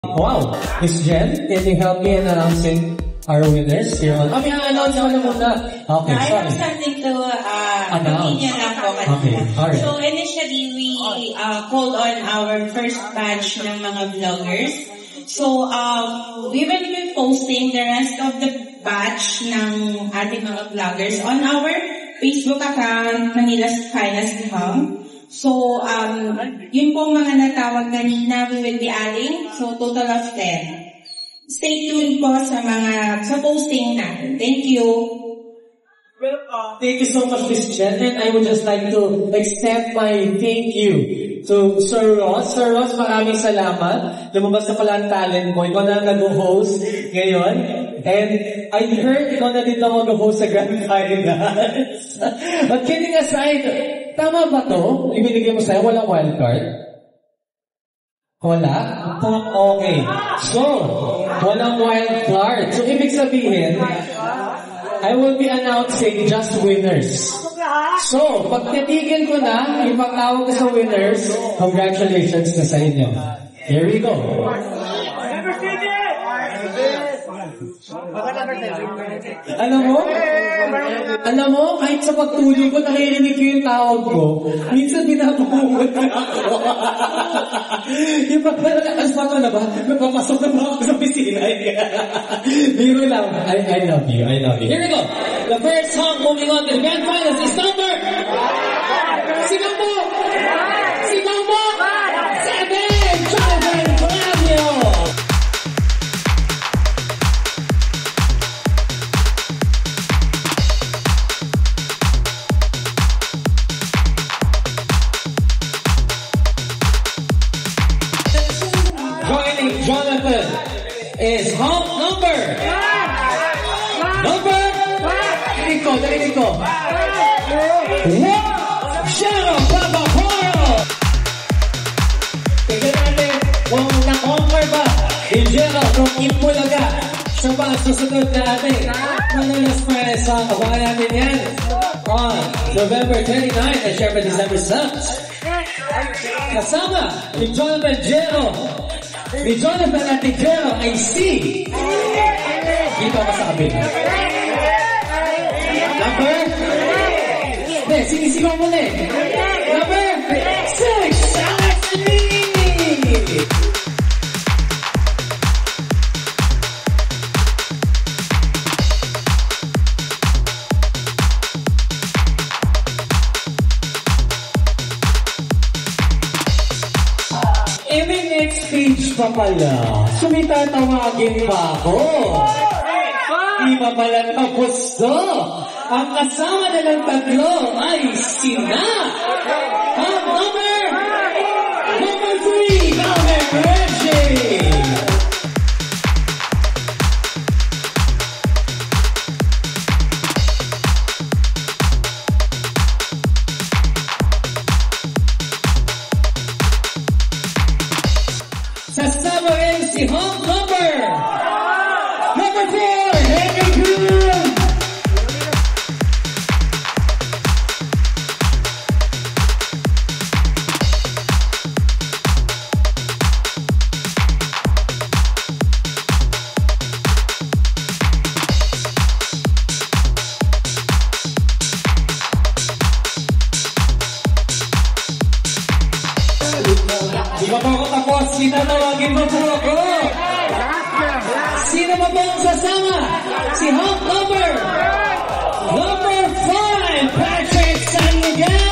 Wow, Miss Jen, can you help me in announcing our winners here on... Okay, announce ko na muna. Okay, I sorry. have something to Announce. opinion lang po kanina. Okay, alright. So initially, we called on our first batch ng mga vloggers. So we will be posting the rest of the batch ng ating mga vloggers on our Facebook account, Manila's Finest Hub. So, yun pong mga natawag kanina, we will be adding. So, total of 10. Stay tuned po sa posting natin. Thank you. Thank you so much, Miss Jen. And I would just like to extend my thank you to Sir Ross. Sir Ross, maraming salamat. Lumabas na pala ang talent mo. Ikaw na nag-host ngayon. And I heard ikaw na din na mag-host sa Grand Finals. But kidding aside, tama ba to? Ibinigay mo sa'yo, walang wildcard? Wala? Okay. So, walang wildcard. So, ibig sabihin, I will be announcing just winners. So, pag natigil ko na, ipatawag ko sa winners, congratulations na sa inyo. Here we go. Alam mo, kahit sa pagtulog ko, naririnig ko yung tawag ko. Minsan pinapahungod na ako. Yung pagpalakas pa ko na ba? Napapasok na ba ako sa piscina? Biro lang. I love you. Here we go. The first song moving on to the Grand Finals is number... Sigaw mo! Sigaw mo! 7! Jonathan Clavio! Jonathan is home number. Darinig ko. Jero Babaporo. Tignan natin kung na-conquer ba ni Jero kung Itbulaga. Siya ba ang susunod na ating Manila's Finest song. Abangan natin yan on November 29 at syempre December 7. Kasama ni Jonathan Jero. Ni Jonathan at ni Jero ay si... Hindi pa masabi. Number? Hindi, sinisigaw mo na eh. Number 6, Alex Lee! Next page pa pala. Sumitatawagin pa ako. Di pa pala tapos to. Ang kasama na ng tatlo ay sina. Ang number 3, Carmen Reggie. Sasama rin si home number 4, Henry Cruz. Di ba po ako tapos? Sinatawagin mo po ako. Sino ba po ang sasama? Si home number 5, Patrick San Miguel.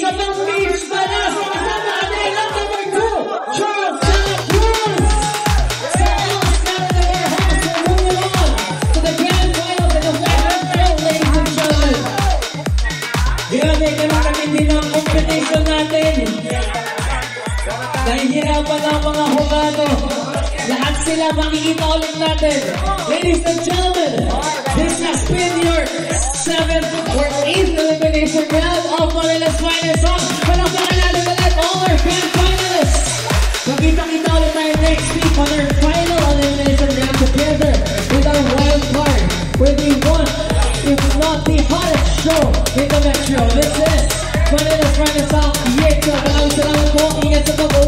Sa Long Beach para sa kasama natin ang number 2, Charles Santa Cruz. Sa All-Star na warehouse, we're moving on to the Grand Finals and the Final Round, ladies and gentlemen. Grabe, kailangan din ang competition natin. Nahihirapan ang mga hugado. Lahat sila makikita ulit natin. Ladies and gentlemen, this has been your 7th or 8th elimination round of Manila's Finest Song. Palakpakan natin ulit all our band finalists. Magkita-kita ulit tayo next week on our final elimination round together with our wild card, with the one, if not the hottest show in the metro. This is Manila's Finest Song. Maraming salamat po. Ingat sa pag